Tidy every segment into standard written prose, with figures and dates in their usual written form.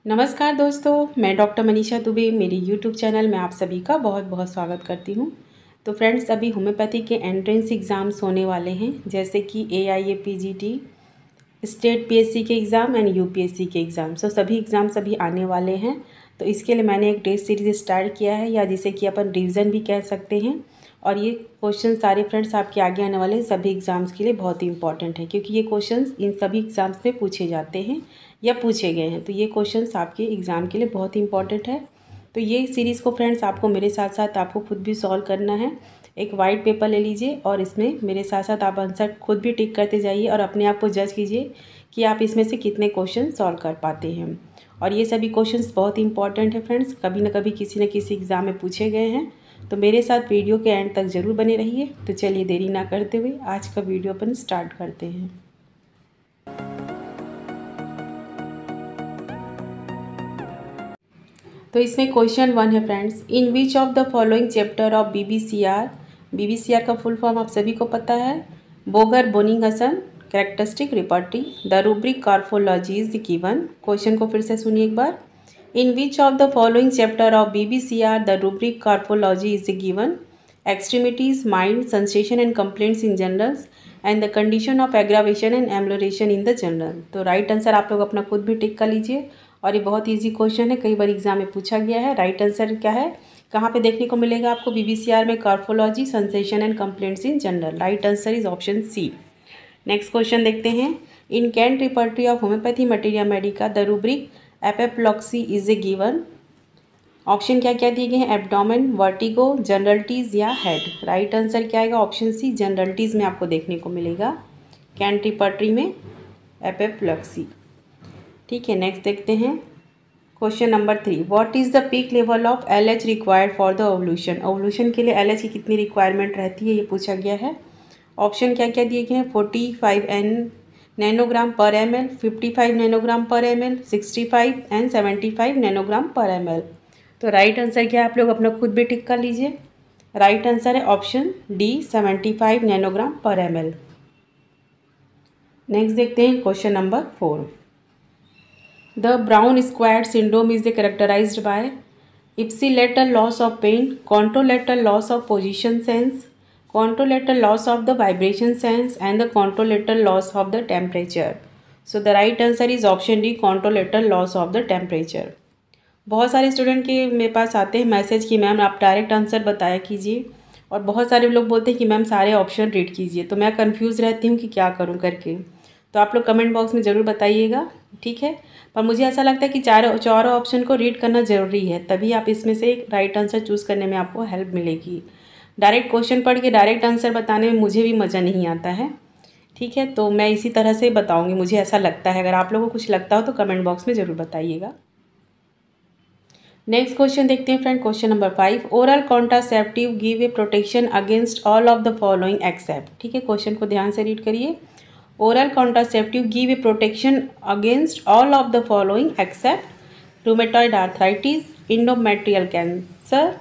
नमस्कार दोस्तों, मैं डॉक्टर मनीषा दुबे मेरी यूट्यूब चैनल में आप सभी का बहुत बहुत स्वागत करती हूँ। तो फ्रेंड्स, अभी होम्योपैथी के एंट्रेंस एग्ज़ाम्स होने वाले हैं, जैसे कि AIA-PGT, स्टेट PSC के एग्ज़ाम एंड UPSC के एग्ज़ाम। सभी एग्ज़ाम्स अभी आने वाले हैं। तो इसके लिए मैंने एक टेस्ट सीरीज़ स्टार्ट किया है, या जिसे कि अपन रिवीजन भी कह सकते हैं। और ये क्वेश्चन सारे फ्रेंड्स आपके आगे आने वाले सभी एग्ज़ाम्स के लिए बहुत ही इंपॉर्टेंट है, क्योंकि ये क्वेश्चंस इन सभी एग्ज़ाम्स में पूछे जाते हैं या पूछे गए हैं। तो ये क्वेश्चंस आपके एग्ज़ाम के लिए बहुत ही इंपॉर्टेंट है। तो ये सीरीज़ को फ्रेंड्स आपको मेरे साथ साथ आपको खुद भी सॉल्व करना है। एक वाइट पेपर ले लीजिए और इसमें मेरे साथ साथ आप आंसर खुद भी टिक करते जाइए और अपने आप को जज कीजिए कि आप इसमें से कितने क्वेश्चन सॉल्व कर पाते हैं। और ये सभी क्वेश्चंस बहुत ही इंपॉर्टेंट है फ्रेंड्स, कभी ना कभी किसी न किसी एग्ज़ाम में पूछे गए हैं। तो मेरे साथ वीडियो के एंड तक ज़रूर बने रहिए। तो चलिए देरी ना करते हुए आज का वीडियो अपन स्टार्ट करते हैं। तो इसमें क्वेश्चन 1 है friends, in which of the following chapter of BBCR का फुल फॉर्म आप सभी को पता है, Boger Boenninghausen characteristic repertory the rubric carphology is given. Question को फिर से सुनिए एक बार, in which of the following chapter of BBCR the rubric carphology is given, extremities, mind, sensation and complaints in generals and the condition of aggravation and amelioration in the general. तो right answer आप लोग अपना खुद भी टिक कर लीजिए। और ये बहुत इजी क्वेश्चन है, कई बार एग्जाम में पूछा गया है। राइट आंसर क्या है, कहाँ पे देखने को मिलेगा आपको BBCR में, carphology, sensation and complaints in general. Right answer is option C. Next question देखते हैं, in Kent repertory of homoeopathy materia medica the rubric apoplexy is a given. Option क्या क्या दिए गए हैं, एब्डोमेन, वर्टिगो, जनरलिटीज़ या हेड। राइट आंसर क्या आएगा, ऑप्शन सी, जनरलिटीज़ में आपको देखने को मिलेगा कैंट रिपर्टरी में एपेप्लॉक्सी। ठीक है, नेक्स्ट देखते हैं question number 3, what is the peak level of LH required for the ovulation. Ovulation के लिए LH की कितनी रिक्वायरमेंट रहती है, ये पूछा गया है। ऑप्शन क्या क्या दिए गए हैं, 45 नैनोग्राम पर ml, 55 नैनोग्राम पर ml, 65 एंड 75 नैनोग्राम पर ml। तो राइट आंसर क्या है, आप लोग अपना खुद भी टिक कर लीजिए। राइट आंसर है ऑप्शन डी, 75 नैनोग्राम पर ml। नेक्स्ट देखते हैं question number 4, The Brown square syndrome is characterized by ipsilateral loss of pain, contralateral loss of position sense, contralateral loss of the vibration sense, and the contralateral loss of the temperature. So the right answer is option D, contralateral loss of the temperature. बहुत सारे student के मेरे पास आते हैं message कि ma'am आप direct answer बताया कीजिए, और बहुत सारे लोग बोलते हैं कि मैम सारे ऑप्शन रीड कीजिए। तो मैं कंफ्यूज रहती हूँ कि क्या करूँ करके। तो आप लोग कमेंट बॉक्स में ज़रूर बताइएगा, ठीक है। पर मुझे ऐसा लगता है कि चारों ऑप्शन को रीड करना ज़रूरी है, तभी आप इसमें से एक राइट आंसर चूज़ करने में आपको हेल्प मिलेगी। डायरेक्ट क्वेश्चन पढ़ के डायरेक्ट आंसर बताने में मुझे भी मज़ा नहीं आता है, ठीक है। तो मैं इसी तरह से बताऊँगी, मुझे ऐसा लगता है। अगर आप लोगों को कुछ लगता हो तो कमेंट बॉक्स में ज़रूर बताइएगा। नेक्स्ट क्वेश्चन देखते हैं friend, question number 5, oral contraceptive give a protection against all of the following except. ठीक है, क्वेश्चन को ध्यान से रीड करिए। Oral contraceptive give a protection against all of the following except rheumatoid arthritis, endometrial cancer.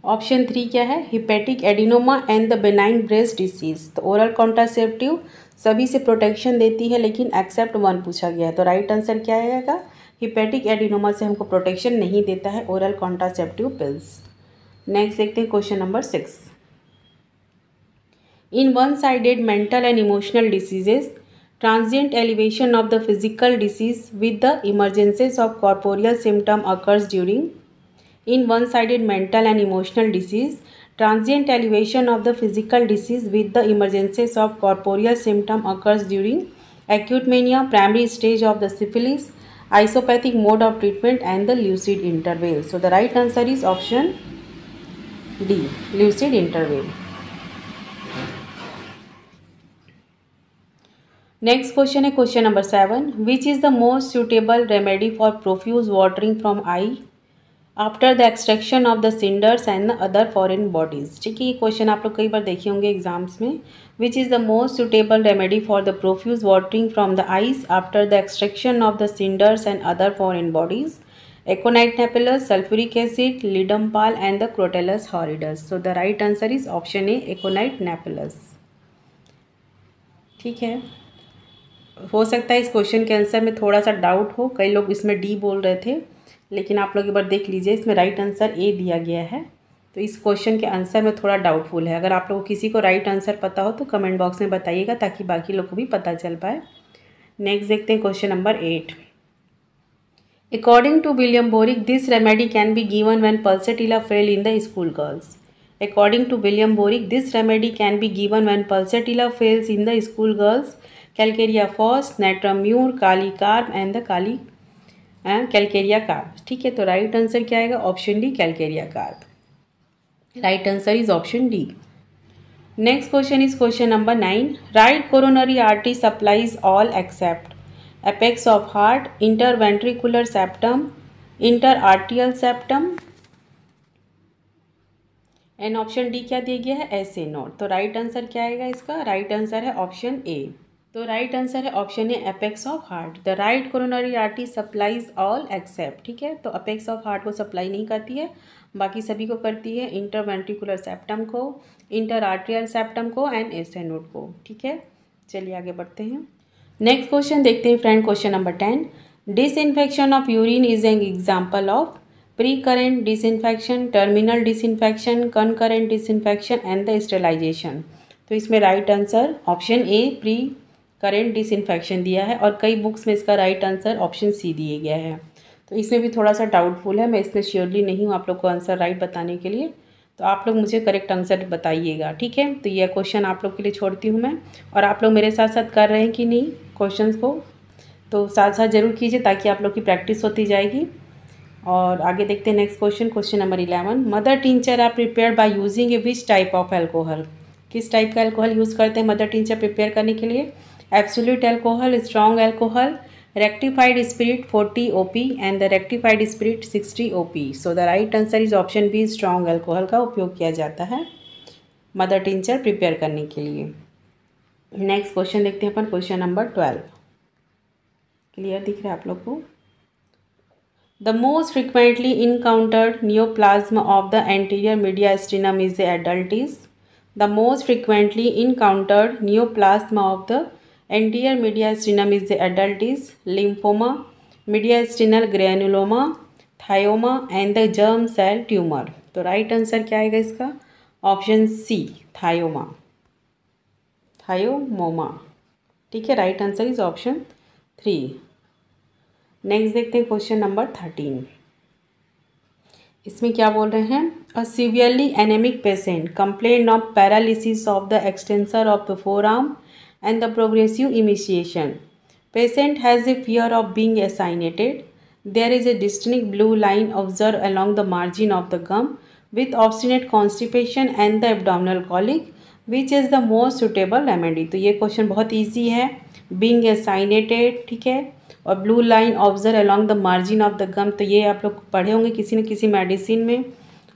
Option 3 क्या है, hepatic adenoma and the benign breast disease. तो oral contraceptive सभी से प्रोटेक्शन देती है, लेकिन एक्सेप्ट 1 पूछा गया है। तो राइट आंसर क्या आएगा, हिपेटिक एडिनोमा से हमको प्रोटेक्शन नहीं देता है ओरल कॉन्ट्रासेप्टिव पिल्स। नेक्स्ट देखते हैं question number 6, in one-sided mental and emotional diseases, transient elevation of the physical disease with the emergences of corporeal symptom occurs during. In one-sided mental and emotional disease, transient elevation of the physical disease with the emergences of corporeal symptom occurs during acute mania, primary stage of the syphilis, isopathic mode of treatment, and the lucid interval. So the right answer is option D, lucid interval. Next question है question number 7, which is the most suitable remedy for profuse watering from eye after the extraction of the cinders and other foreign bodies. ठीक है, ये question आप लोग कई बार देखे होंगे exams में। Which is the most suitable remedy for the profuse watering from the eyes after the extraction of the cinders and other foreign bodies, aconite napellus, sulphuric acid, ledum pal and the crotalus horridus. So the right answer is option A, aconite napellus. ठीक है, हो सकता है इस question के answer में थोड़ा सा डाउट हो, कई लोग इसमें डी बोल रहे थे, लेकिन आप लोग एक बार देख लीजिए, इसमें राइट आंसर ए दिया गया है। तो इस क्वेश्चन के आंसर में थोड़ा डाउटफुल है। अगर आप लोग को किसी को राइट आंसर पता हो तो कमेंट बॉक्स में बताइएगा, ताकि बाकी लोग को भी पता चल पाए। नेक्स्ट देखते हैं question number 8। According to William Boericke this remedy can be given when pulsatilla fail in the school girls. According to William Boericke this remedy can be given when pulsatilla fails in the school girls, calcarea phos, natrum mur, kali carb and the kali calcarea carb. ठीक है, तो right answer क्या आएगा? Option D, calcarea carb. Right answer is option D. Next question is question number 9। Right coronary artery supplies all except apex of heart, interventricular septum, interarterial septum and option D क्या दिया गया है? ऐसे note. तो right answer क्या आएगा इसका? Right answer है ऑप्शन ए। तो राइट आंसर है option A, apex of heart. The right coronary artery supplies all except. ठीक है, तो अपेक्स ऑफ हार्ट को सप्लाई नहीं करती है, बाकी सभी को करती है, इंटरवेंट्रिकुलर सेप्टम को, इंटरआर्टेरियल सेप्टम को एंड ऐसे नोट को। ठीक है, चलिए आगे बढ़ते हैं। नेक्स्ट क्वेश्चन देखते हैं friend, question number 10। Disinfection of urine is an example of pre current disinfection, terminal disinfection, concurrent disinfection and the sterilisation. तो इसमें right answer option A, pre current disinfection दिया है, और कई बुक्स में इसका राइट आंसर ऑप्शन सी दिए गया है। तो इसमें भी थोड़ा सा डाउटफुल है, मैं इसमें श्योरली नहीं हूँ आप लोग को आंसर राइट बताने के लिए, तो आप लोग मुझे करेक्ट आंसर बताइएगा। ठीक है, तो यह क्वेश्चन आप लोग के लिए छोड़ती हूँ मैं, और आप लोग मेरे साथ साथ कर रहे हैं कि नहीं क्वेश्चंस को, तो साथ साथ ज़रूर कीजिए, ताकि आप लोग की प्रैक्टिस होती जाएगी। और आगे देखते हैं next question, question number 11। Mother tincture are prepare by using a which type of alcohol. किस टाइप का एल्कोहल यूज़ करते हैं मदर टिंचर प्रिपेयर करने के लिए? Absolute alcohol, strong alcohol, rectified spirit 40 OP and the rectified spirit 60 OP. So the right answer is option B, strong alcohol का उपयोग किया जाता है मदर टिंचर प्रिपेयर करने के लिए। नेक्स्ट क्वेश्चन देखते हैं अपन, क्वेश्चन नंबर 12। क्लियर दिख रहा है आप लोग को? The most frequently encountered neoplasm of the anterior mediastinum is the adultis. The most frequently encountered neoplasm of the anterior mediastinum is the adultis, lymphoma, mediastinal granuloma, thioma and the germ cell tumor. तो right answer क्या आएगा इसका? Option C, thymoma, thymoma. ठीक है, right answer is option 3। Next देखते हैं question number 13। इसमें क्या बोल रहे हैं? A severely anaemic patient complain of paralysis of the extensor of the forearm and the progressive emaciation. Patient has a fear of being assignated. There is a distinct blue line observed along the margin of the gum with obstinate constipation and the abdominal colic. Which is the most suitable remedy? तो ये question बहुत easy है। Being assignated, ठीक है, और blue line observed along the margin of the gum, तो ये आप लोग पढ़े होंगे किसी न किसी मेडिसिन में,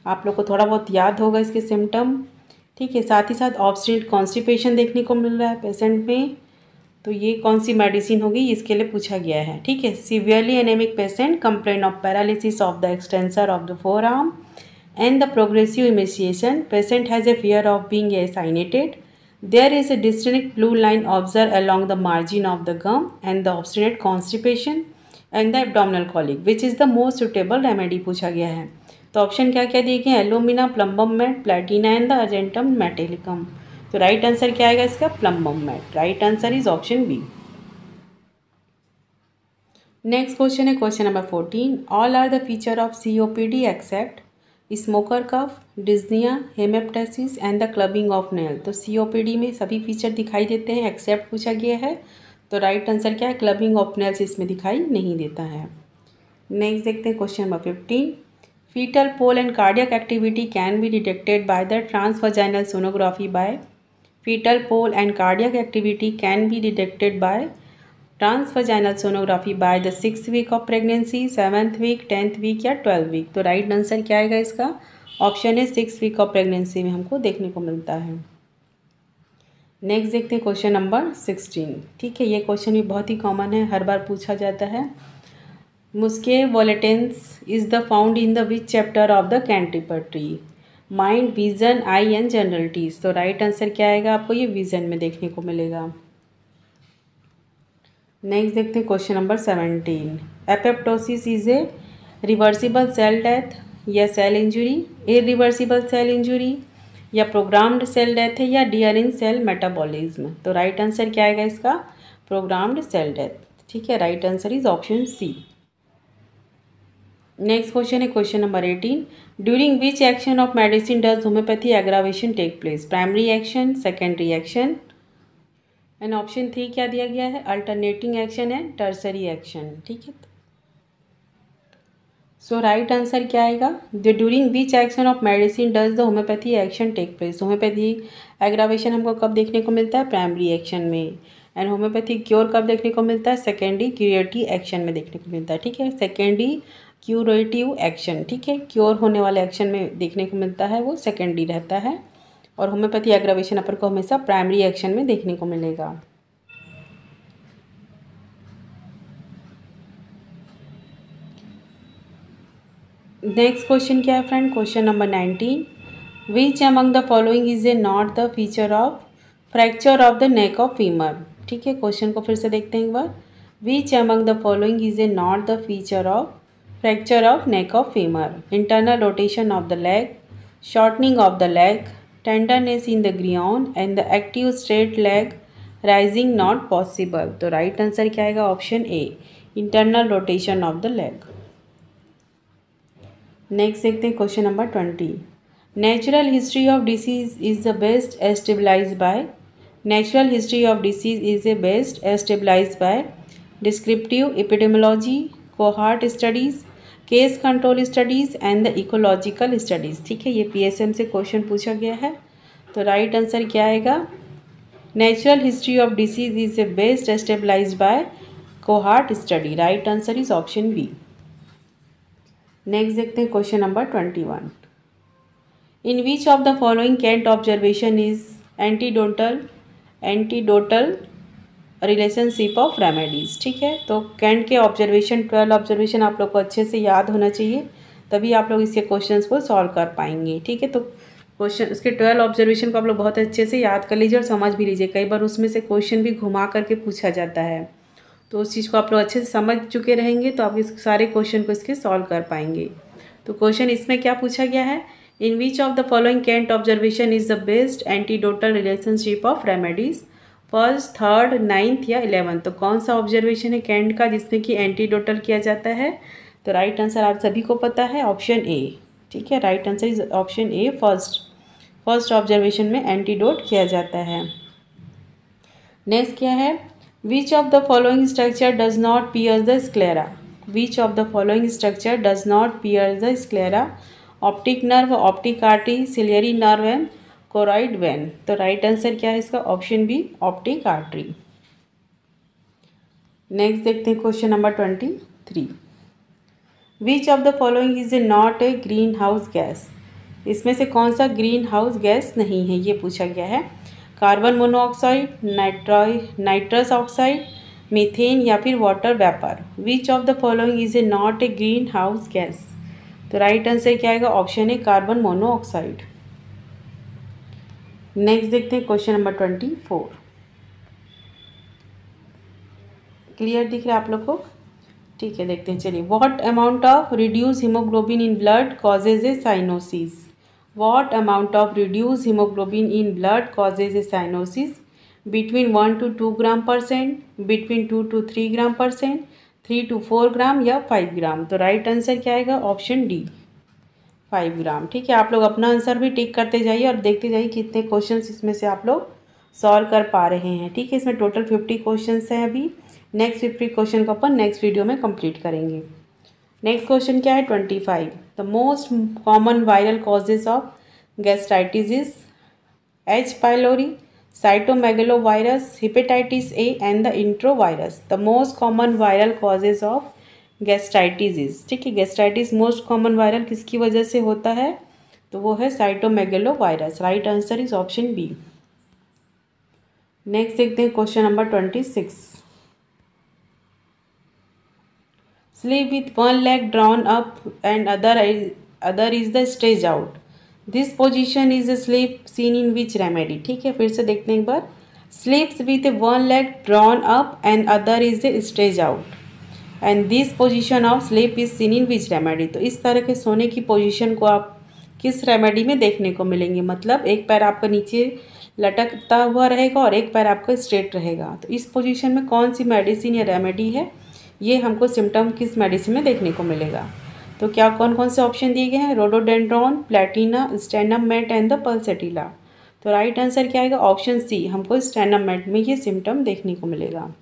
आप लोग को थोड़ा बहुत याद होगा इसके सिम्टम। ठीक है, साथ ही साथ ऑब्स्टिनेट कॉन्स्टिपेशन देखने को मिल रहा है पेशेंट में, तो ये कौन सी मेडिसिन होगी इसके लिए पूछा गया है। ठीक है, severely anaemic patient complain of paralysis of the extensor of the forearm and the progressive emaciation. Patient has a fear of being assassinated. There is a distinct blue line observe along the margin of the gum and the obstinate constipation and the abdominal colic. Which is the most suitable remedy पूछा गया है। तो option क्या क्या दिए गए? Alumina, plumbum met, platina and the argentum metallicum. तो right answer क्या आएगा इसका? Plumbum met. Right answer is option B. Next question है question number 14। All are the feature of COPD except smoker cough, dyspnoea, haemoptysis and the clubbing of nail. तो COPD में सभी feature दिखाई देते हैं, एक्सेप्ट पूछा गया है, तो राइट आंसर क्या है? क्लबिंग ऑफ नेल्स इसमें दिखाई नहीं देता है। नेक्स्ट देखते हैं question number 15। Fetal pole and cardiac activity can be detected by the transvaginal sonography by fetal pole and cardiac activity can be detected by transvaginal sonography by the 6th week of pregnancy, 7th week, 10th week या 12th week। तो right answer क्या आएगा इसका? Option है 6th week of pregnancy में हमको देखने को मिलता है। नेक्स्ट देखते हैं क्वेश्चन नंबर 16। ठीक है, ये क्वेश्चन भी बहुत ही कॉमन है, हर बार पूछा जाता है। Muscae volitans is the found in the which chapter of the Canterbury? Mind, vision, eye and generalities। तो राइट आंसर क्या आएगा? आपको ये विजन में देखने को मिलेगा। नेक्स्ट देखते हैं question number 17। Apoptosis is a reversible cell death या cell injury, irreversible cell injury या प्रोग्राम्ड सेल डेथ है या डियरिंग सेल मेटाबॉलिज्म। तो राइट आंसर क्या आएगा इसका? Programmed cell death. ठीक है, right answer is option C. Next question है question number 18। During which action of medicine does homoeopathy aggravation take place? Primary action, secondary action, and option 3 क्या दिया गया है? Alternating action and tertiary action. ठीक है, so right answer क्या आएगा? The during which action of medicine does the homeopathy action take place? Homeopathy aggravation हमको कब देखने को मिलता है? प्राइमरी एक्शन में। एंड होम्योपैथी क्योर कब देखने को मिलता है? सेकेंडरी क्यूरेटिव एक्शन में देखने को मिलता है। ठीक है, सेकेंडरी क्यूरेटिव एक्शन। ठीक है, क्योर होने वाले एक्शन में देखने को मिलता है, वो सेकेंडरी रहता है। और होम्योपैथी एग्रावेशन अपन को हमेशा प्राइमरी एक्शन में देखने को मिलेगा। नेक्स्ट क्वेश्चन क्या है friend? Question number 19। Which among the following is a not the feature of fracture of the neck of femur? ठीक है, क्वेश्चन को फिर से देखते हैं एक बार। Which among the following is a not the feature of fracture of neck of femur? Internal rotation of the leg, shortening of the leg, tenderness in the groin and the active straight leg raising not possible. तो right answer क्या आएगा? Option A, internal rotation of the leg. Next देखते हैं question number 20। Natural history of disease is the best establish by? Natural history of disease is a best establish by descriptive epidemiology, cohort studies, case control studies and the ecological studies. ठीक है, ये PSM से question पूछा गया है। तो right answer क्या आएगा? Natural history of disease is a best establish by cohort study. Right answer is option B. Next देखते हैं question number 21। In which of the following Kent observation is antidotal relationship of remedies? ठीक है, तो cantt के observation 12 observation आप लोग को अच्छे से याद होना चाहिए, तभी आप लोग इसके क्वेश्चंस को सॉल्व कर पाएंगे। ठीक है, तो क्वेश्चन उसके 12 ऑब्जर्वेशन को आप लोग बहुत अच्छे से याद कर लीजिए और समझ भी लीजिए। कई बार उसमें से क्वेश्चन भी घुमा करके पूछा जाता है, तो उस चीज़ को आप लोग अच्छे से समझ चुके रहेंगे तो आप इस सारे क्वेश्चन को इसके सॉल्व कर पाएंगे। तो क्वेश्चन इसमें क्या पूछा गया है? In which of the following Kent observation is the best antidotal relationship of remedies? First, third, 9th या 11th? तो कौन सा ऑब्जर्वेशन है कैंट का जिसमें कि एंटीडोटल किया जाता है? तो राइट आंसर आप सभी को पता है, ऑप्शन ए। ठीक है, right answer is option A, first observation में एंटीडोट किया जाता है। नेक्स्ट क्या है? Which of the following structure does not pierce the sclera? Which of the following structure does not pierce the sclera? Optic nerve, optic artery, ciliary nerve and choroid vein. तो right answer क्या है इसका? Option B, optic artery. Next देखते हैं question number 23। Which of the following is a not a green house gas? इसमें से कौन सा ग्रीन हाउस गैस नहीं है, ये पूछा गया है। Carbon monoxide, nitrous oxide, methane या फिर water vapour? Which of the following is a not a green house gas? तो राइट आंसर क्या आएगा? ऑप्शन ए, कार्बन मोनोऑक्साइड। नेक्स्ट देखते हैं क्वेश्चन नंबर 24। क्लियर दिख रहा है आप लोग को? ठीक है, देखते हैं, चलिए। What amount of reduce haemoglobin in blood causes A cyanosis? What amount of reduced hemoglobin in blood causes a cyanosis? Between 1 to 2 gram %, between 2 to 3 gram %, 3 to 4 ग्राम या 5 ग्राम? तो राइट आंसर क्या आएगा? ऑप्शन डी, 5 ग्राम। ठीक है, आप लोग अपना answer भी टिक करते जाइए और देखते जाइए कितने क्वेश्चंस इसमें से आप लोग सॉल्व कर पा रहे हैं। ठीक है, इसमें टोटल 50 क्वेश्चंस हैं। अभी नेक्स्ट 50 क्वेश्चन को अपन नेक्स्ट वीडियो में कंप्लीट करेंगे। नेक्स्ट क्वेश्चन क्या है? 25। The most common viral causes of gastritis is H pylori, cytomegalovirus, hepatitis A and the enterovirus. The most common viral causes of gastritis is, ठीक है, gastritis most common viral किसकी वजह से होता है? तो वो है cytomegalovirus. Right answer is option B. Next देखते हैं question number 26। Sleep with one leg drawn up and other is the stretched out. This position is a sleep seen in which remedy? ठीक है, फिर से देखते हैं एक बार। sleeps with one leg drawn up and other is stretched out and this position of sleep is seen in which remedy। तो इस तरह के सोने की पोजीशन को आप किस रेमेडी में देखने को मिलेंगे, मतलब एक पैर आपका नीचे लटकता हुआ रहेगा और एक पैर आपका स्ट्रेट रहेगा। तो इस पोजीशन में कौन सी मेडिसिन या रेमेडी है, ये हमको सिम्टम किस मेडिसिन में देखने को मिलेगा। तो क्या कौन कौन से ऑप्शन दिए गए हैं, rhododendron, platina, stannum met and the pulsatilla. तो राइट आंसर क्या आएगा, ऑप्शन सी, हमको स्टैंडम मैट में ये सिम्टम देखने को मिलेगा।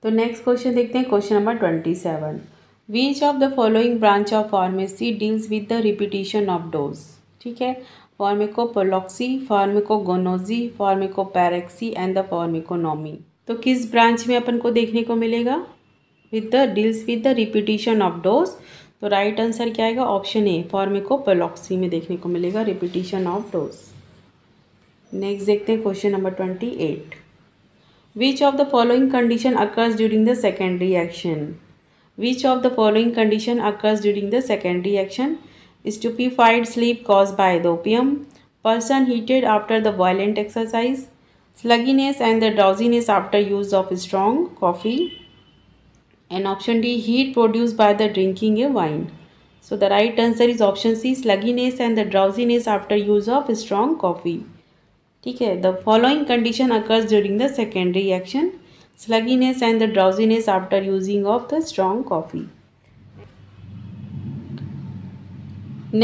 तो नेक्स्ट क्वेश्चन देखते हैं, question number 27। Which of the following branch of pharmacy deals with the repetition of dose. ठीक है, फार्मेकोपोलॉक्सी, फार्मेकोगोनोजी, फार्मेकोपैरेक्सी एंड द फार्मेकोनॉमी। तो किस ब्रांच में अपन को देखने को मिलेगा, with the deals with the repetition of dose. तो राइट आंसर क्या आएगा, ऑप्शन ए, फार्मेकोपोलॉक्सी में देखने को मिलेगा रिपीटिशन ऑफ डोज। नेक्स्ट देखते हैं question number 28। Which of the following condition occurs during the secondary action. Which of the following condition occurs during the secondary action, stupefied sleep cause by the opium, person heated after the violent exercise, sluggishness and the drowsiness after use of strong coffee, and option D, heat produced by the drinking a wine. So the right answer is option C, sluggishness and the drowsiness after use of strong coffee. ठीक है, the following condition occurs during the secondary action, sluggishness and the drowsiness after using of the strong coffee.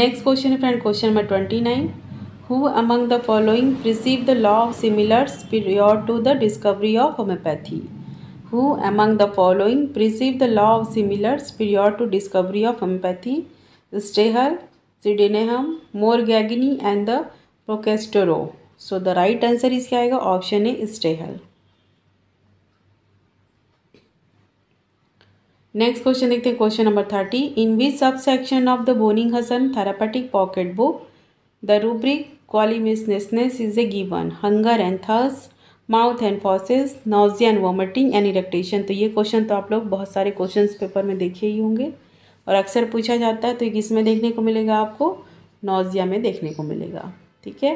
Next question है friend, question number 29। Who among the following perceived the law of similars prior to the discovery of homeopathy? Who among the following perceived the law of similars prior to discovery of homeopathy? Stahel, Sydenham, Morgagni and the Procastoro. So the right answer is क्या आएगा, option A, Stahel। Next question देखते हैं, question number 30। In which subsection of the Boenninghausen therapeutic pocket book the rubric qualimousness is a given, hunger and thirst, mouth and fauces, nausea and vomiting and eructation। तो ये question तो आप लोग बहुत सारे questions paper में देखे ही होंगे और अक्सर पूछा जाता है। तो किस में देखने को मिलेगा, आपको नोजिया में देखने को मिलेगा। ठीक है,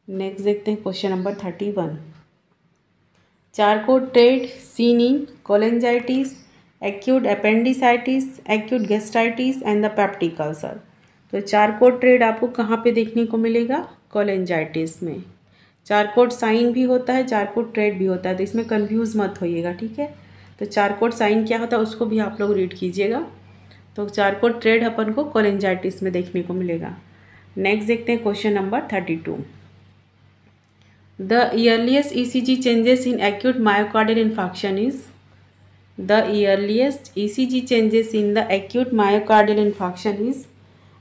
नेक्स्ट देखते हैं question number 31। Charcot trade seen in cholangitis, acute appendicitis, acute gastritis and the peptic ulcer. तो चारकोट ट्रेड आपको कहाँ पे देखने को मिलेगा, कोलेंजाइटिस में। चारकोट साइन भी होता है, चारकोट ट्रेड भी होता है, तो इसमें कंफ्यूज मत होइएगा। ठीक है, तो चारकोट साइन क्या होता है उसको भी आप लोग रीड कीजिएगा। तो चारकोट ट्रेड अपन को कोलेंजाइटिस में देखने को मिलेगा। नेक्स्ट देखते हैं question number 32। The earliest ECG changes in acute myocardial infarction is, the earliest ECG changes in the acute myocardial infarction is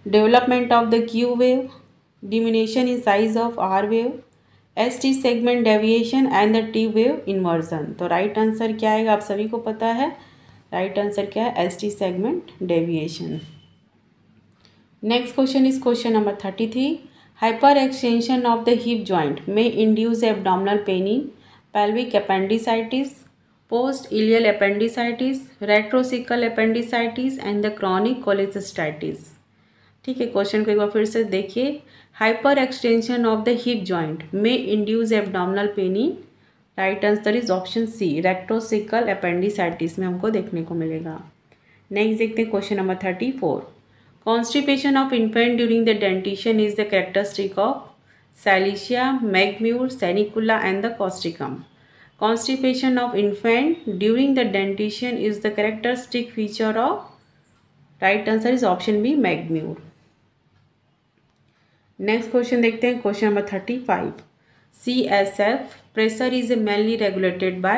development of the Q wave, diminution in size of R wave, ST segment deviation and the T wave inversion। तो right answer क्या आएगा, आप सभी को पता है, right answer क्या है, ST segment deviation। Next question is question number 33। Hyper extension of the hip joint में induce abdominal pain in pelvic appendicitis, post ileal appendicitis, retrocaecal appendicitis and the chronic cholecystitis। ठीक है, question को एक बार फिर से देखिए। Hyper extension of the hip joint में induce abdominal pain in, right answer is option C, retrocaecal appendicitis में हमको देखने को मिलेगा। नेक्स्ट देखते हैं question number 34। Constipation of infant during the dentition is the characteristic of Salicia, Megmure, Sanicula and the Causticum. Constipation of infant during the dentition is the characteristic feature of, right answer is option B, Megmure। Next question देखते हैं, question number 35। CSF pressure is mainly regulated by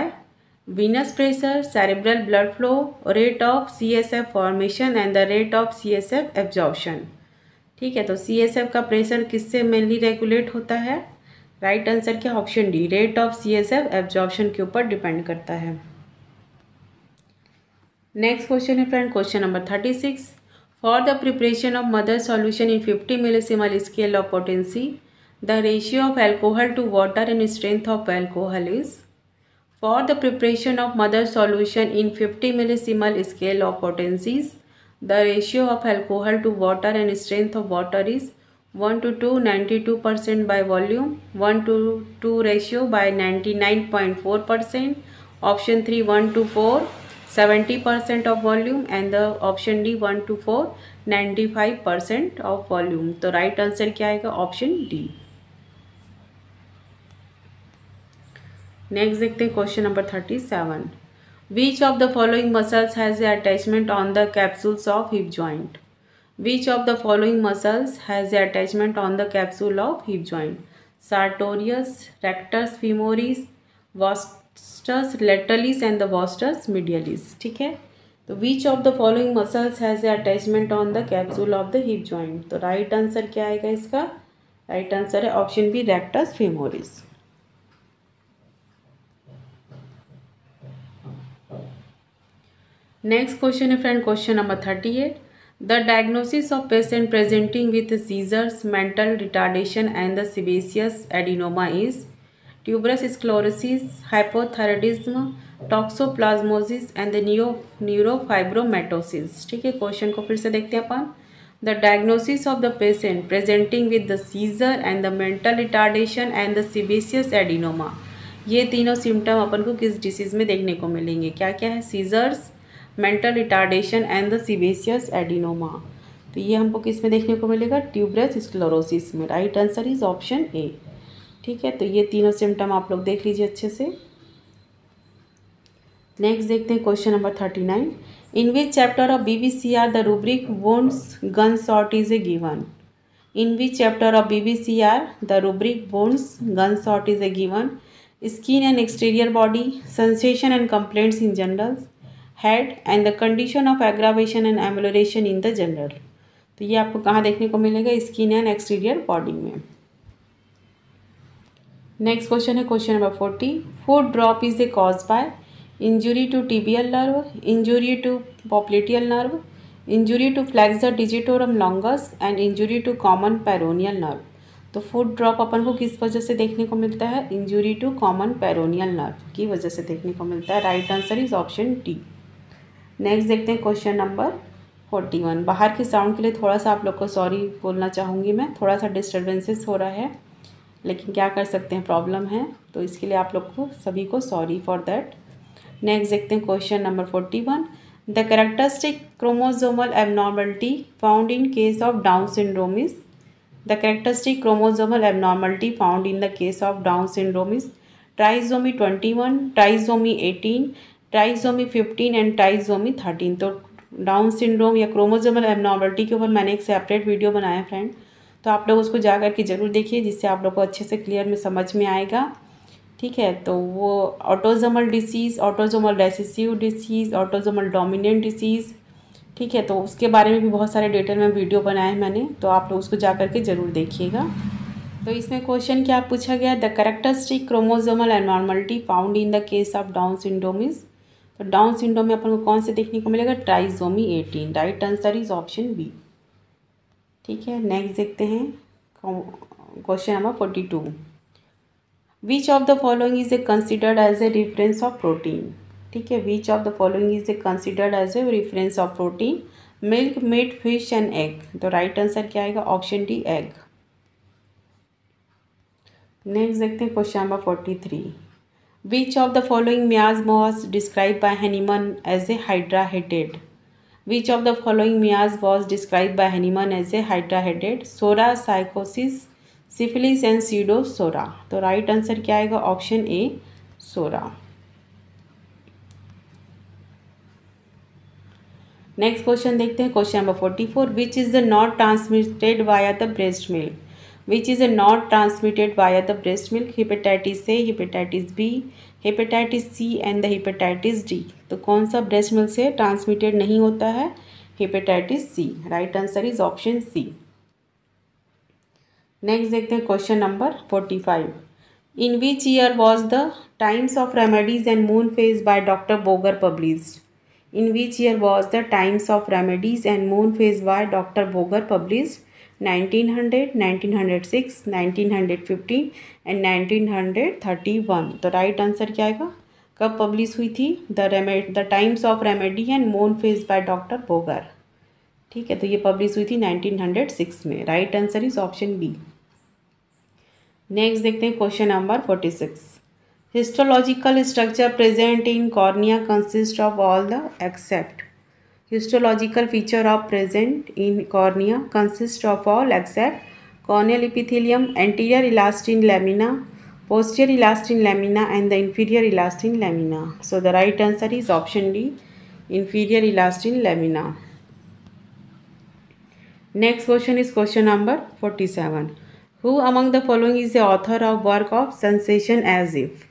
venous pressure, cerebral blood flow, rate of CSF formation and the rate of CSF absorption। ठीक है, तो CSF का pressure किससे mainly regulate होता है, right answer क्या, option D, rate of CSF absorption के ऊपर डिपेंड करता है। नेक्स्ट क्वेश्चन है friend, question number 36। For the preparation of mother solution in 50 millesimal scale of potency, the ratio of alcohol to water and strength of alcohol is. For the preparation of mother solution in 50 millisiemel scale of potencies, the ratio of alcohol to water and strength of water is 1:2 92% by volume, 1:2 ratio by 99.4%, option 3 1:4 70% of volume, and the option D 1:4 95% of volume। तो right answer क्या आएगा? Option D. Next देखते हैं question number 37। Which of the following muscles has a attachment on the capsules of hip joint? Which of the following muscles has a attachment on the capsule of hip joint? Sartorius, rectus femoris, vastus lateralis and the vastus medialis। ठीक है, तो which of the following muscles has a attachment on the capsule of the hip joint? तो right answer क्या आएगा इसका? Right answer है option B rectus femoris। Next question है friend, question number 38। The diagnosis of patient presenting with seizures, mental retardation and the sebaceous adenoma is tuberous sclerosis, hypothyroidism, toxoplasmosis and the neurofibromatosis। ठीक है, question को फिर से देखते हैं अपन। The diagnosis of the patient presenting with the seizure and the mental retardation and the sebaceous adenoma, ये तीनों symptom अपन को किस डिसीज़ में देखने को मिलेंगे? क्या क्या है? Seizures, mental retardation and the sebaceous adenoma. तो ये हमको किस में देखने को मिलेगा? ट्यूबरस स्क्लेरोसिस में। Right answer is option A. ठीक है, तो ये तीनों सिम्टम आप लोग देख लीजिए अच्छे से। नेक्स्ट देखते हैं question number 39। In which chapter of BBCR the rubric wounds gun shot is a given? In which chapter of BBCR the rubric wounds gun shot is a given? Skin and exterior body, sensation and complaints in general, head and the condition of aggravation and amelioration in the general. तो ये आपको कहाँ देखने को मिलेगा? Skin and exterior body में। Next question है question number 40। Foot drop is a cause by injury to tibial nerve, injury to popliteal nerve, injury to flexor digitorum longus and injury to common peroneal nerve. तो foot drop अपन को किस वजह से देखने को मिलता है? Injury to common peroneal nerve की वजह से देखने को मिलता है। Right answer is option D. Next देखते हैं क्वेश्चन नंबर 41। बाहर के साउंड के लिए थोड़ा सा आप लोग को सॉरी बोलना चाहूँगी मैं, थोड़ा सा डिस्टर्बेंसेस हो रहा है, लेकिन क्या कर सकते हैं, प्रॉब्लम है, तो इसके लिए आप लोग को सभी को सॉरी फॉर दैट। नेक्स्ट देखते हैं question number 41। The characteristic chromosomal abnormality found in case of Down syndrome is? The characteristic chromosomal abnormality found in the case of Down syndrome is trisomy 21, trisomy 18, trisomy 15 and trisomy 13। तो Down syndrome या chromosomal abnormality के ऊपर मैंने एक separate video बनाया है friend, तो आप लोग उसको जा करके ज़रूर देखिए, जिससे आप लोग को अच्छे से क्लियर में समझ में आएगा। ठीक है, तो वो autosomal disease, autosomal recessive disease, autosomal dominant disease, ठीक है, तो उसके बारे में भी बहुत सारे डिटेल में वीडियो बनाए हैं मैंने, तो आप लोग उसको जा करके ज़रूर देखिएगा। तो इसमें क्वेश्चन क्या पूछा गया? The characteristic chromosomal abnormality found in the case of Down syndrome is? तो डाउन सिंड्रोम में अपन को कौन से देखने को मिलेगा? Trisomy 18। Right answer is option B. ठीक है, नेक्स्ट देखते हैं question number 42। Which of the following is a considered as a reference of protein? ठीक है, which of the following is a considered as a reference of protein? Milk, meet, fish and egg. तो right answer क्या आएगा? Option D egg. Next देखते हैं question number 43। Which of the following miasm was described by Hahnemann as a hydra-headed? Which of the following miasm was described by Hahnemann as a hydra-headed? Sora, psychosis, syphilis and pseudosora। तो right answer क्या आएगा? Option A psora. Next question देखते हैं question number 44। Which is the not transmitted via the breast milk? Which is not transmitted via the breast milk? Hepatitis A, hepatitis B, hepatitis C and the hepatitis D। तो कौन सा breast milk से transmitted नहीं होता है? Hepatitis C. Right answer is option C. Next देखते हैं question number 45। In which year was the times of remedies and moon phase by doctor Boger published? In which year was the times of remedies and moon phase by doctor Boger published? 1900, 1906, 1915 and 1931। तो right answer क्या आएगा? कब publish हुई थी the times of remedy and moon phase by doctor Boger? ठीक है, तो ये पब्लिश हुई थी 1906 में। Right answer is option B. Next देखते हैं question number 46। Histological structure present in cornea consist of all the except. Histological feature of present in cornea consist of all except corneal epithelium, anterior elastin lamina, posterior elastin lamina and the inferior elastin lamina. So the right answer is option D, inferior elastin lamina. Next question is question number 47. Who among the following is the author of work of sensation as if?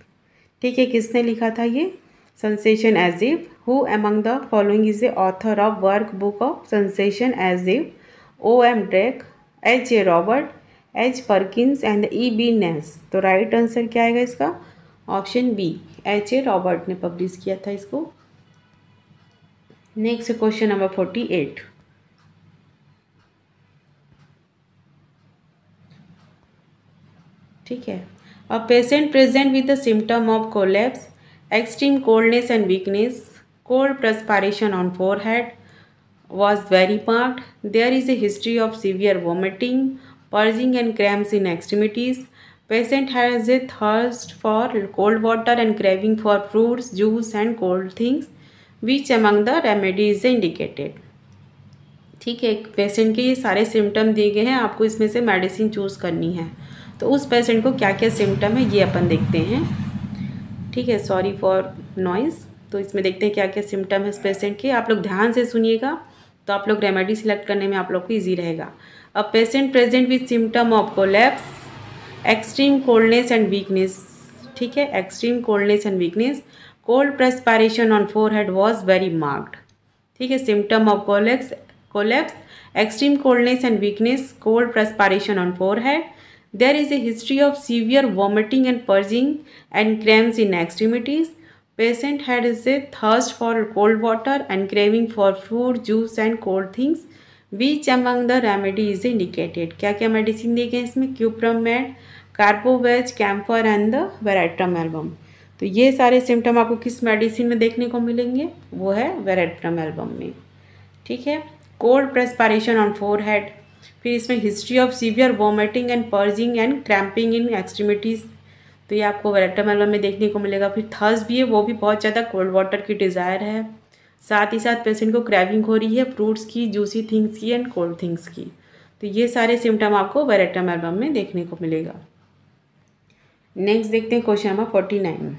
ठीक है, किसने लिखा था ये sensation as if? Who among the following is the author of work book of sensation as if? O.M. Drake, H.A. Robert, H. Perkins and E.B. Ness. तो right answer क्या आएगा इसका? Option B, H.A. रॉबर्ट ने publish किया था इसको। नेक्स्ट क्वेश्चन नंबर 48। ठीक है, a patient present with the symptom of collapse, extreme coldness and weakness, cold perspiration on forehead was very marked. There is a history of severe vomiting, purging and cramps in extremities. Patient has a thirst for cold water and craving for fruits, juice and cold things. Which among the remedies is indicated? ठीक है, patient के ये सारे symptom दिए गए हैं, आपको इसमें से मेडिसिन चूज़ करनी है। तो उस पेशेंट को क्या क्या सिम्टम है ये अपन देखते हैं। ठीक है, सॉरी फॉर नॉइज़। तो इसमें देखते हैं क्या क्या सिम्टम है इस पेशेंट के। आप लोग ध्यान से सुनिएगा तो आप लोग रेमेडी सिलेक्ट करने में आप लोग को ईजी रहेगा। अ patient present with symptom of collapse, extreme coldness and weakness. ठीक है, extreme coldness and weakness, cold perspiration on forehead was very marked. ठीक है, symptom of collapse, extreme coldness and weakness, cold perspiration on forehead. There is a history of severe vomiting and purging and cramps in extremities. Patient had a thirst for cold water and craving for fruit, juice and cold things. Which among the remedy is indicated? क्या क्या medicine दी गई इसमें? क्यूप्रमेड, कार्पोवेज, camphor and the veratrum. तो ये सारे symptom आपको किस medicine में देखने को मिलेंगे? वो है वेरेट्रम में। ठीक है, कोल्ड perspiration ऑन फोरहेड, फिर इसमें history of severe vomiting and purging and cramping in extremities, तो ये आपको वेरेट्रम में देखने को मिलेगा। फिर थर्स्ट भी है, वो भी बहुत ज़्यादा कोल्ड वाटर की डिज़ायर है। साथ ही साथ पेशेंट को क्रेविंग हो रही है फ्रूट्स की, जूसी थिंग्स की एंड कोल्ड थिंग्स की। तो ये सारे सिम्टम आपको वेरेट्रम में देखने को मिलेगा। नेक्स्ट देखते हैं question number 49।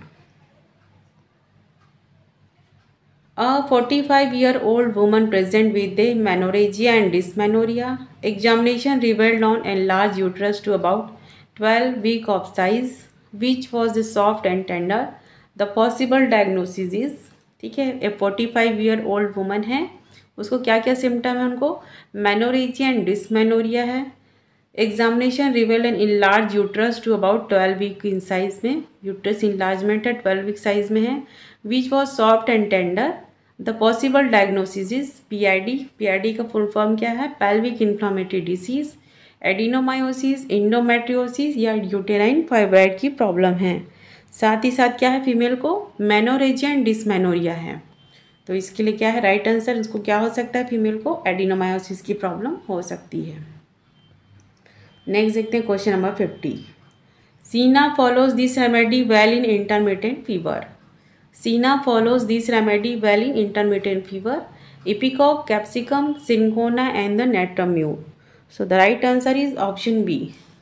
A 45-year-old woman present with a menorrhagia and dysmenorrhea. Examination revealed on enlarged uterus to about 12 weeks of size, which was soft and tender. The possible diagnosis is, ठीक है, ए 45-year-old woman है, उसको क्या क्या symptom है? उनको menorrhagia and dysmenorrhoea है। Examination reveal an enlarge uterus to about 12 week in size में, यूट्रस इनलार्जमेंट है 12 वीक साइज में है। Which was soft and tender. The possible diagnosis is PID। PID का फुल फॉर्म क्या है? Pelvic inflammatory disease, adenomyosis, endometriosis या uterine fibroid की problem है। साथ ही साथ क्या है? फीमेल को मेनोरेजिया एंड डिसमेनोरिया है। तो इसके लिए क्या है राइट आंसर? इसको क्या हो सकता है? फीमेल को एडिनोमायोसिस की प्रॉब्लम हो सकती है। नेक्स्ट देखते हैं question number 50। Cina follows this remedy well in intermittent fever. Cina follows this remedy well in intermittent fever, ipecac, capsicum, cinchona and the natrum mur. So the right answer is option B.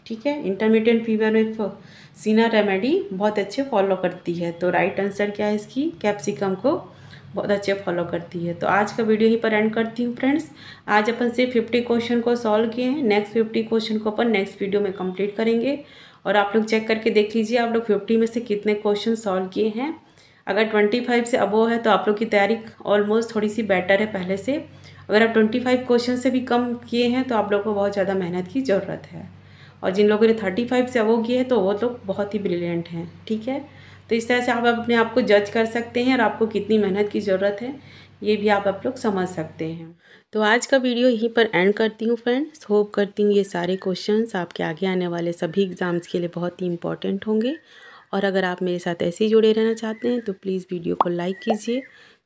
ठीक है, intermittent fever में सीना remedy बहुत अच्छे follow करती है। तो right answer क्या है इसकी? कैप्सिकम को बहुत अच्छे फॉलो करती है। तो आज का वीडियो यहीं पर एंड करती हूँ फ्रेंड्स। आज अपन सिर्फ 50 क्वेश्चन को सॉल्व किए हैं। नेक्स्ट 50 क्वेश्चन को अपन नेक्स्ट वीडियो में कंप्लीट करेंगे। और आप लोग चेक करके देख लीजिए आप लोग 50 में से कितने क्वेश्चन सॉल्व किए हैं। अगर 25 से अबोव है तो आप लोग की तैयारी ऑलमोस्ट थोड़ी सी बेटर है पहले से। अगर आप 25 क्वेश्चन से भी कम किए हैं तो आप लोग को बहुत ज़्यादा मेहनत की ज़रूरत है। और जिन लोगों ने 35 से अबोव किए हैं तो वो लोग बहुत ही ब्रिलियंट हैं। ठीक है, तो इस तरह से आप अपने आप को जज कर सकते हैं और आपको कितनी मेहनत की ज़रूरत है ये भी आप लोग समझ सकते हैं। तो आज का वीडियो यहीं पर एंड करती हूँ फ्रेंड्स। होप करती हूँ ये सारे क्वेश्चंस आपके आगे आने वाले सभी एग्ज़ाम्स के लिए बहुत ही इंपॉर्टेंट होंगे। और अगर आप मेरे साथ ऐसे ही जुड़े रहना चाहते हैं तो प्लीज़ वीडियो को लाइक कीजिए,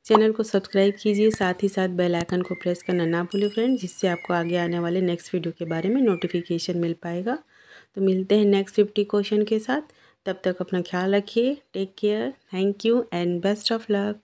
चैनल को सब्सक्राइब कीजिए, साथ ही साथ बेल आइकन को प्रेस करना ना भूलिए फ्रेंड्स, जिससे आपको आगे आने वाले नेक्स्ट वीडियो के बारे में नोटिफिकेशन मिल पाएगा। तो मिलते हैं नेक्स्ट 50 क्वेश्चन के साथ। तब तक अपना ख्याल रखिए। Take care. Thank you and best of luck.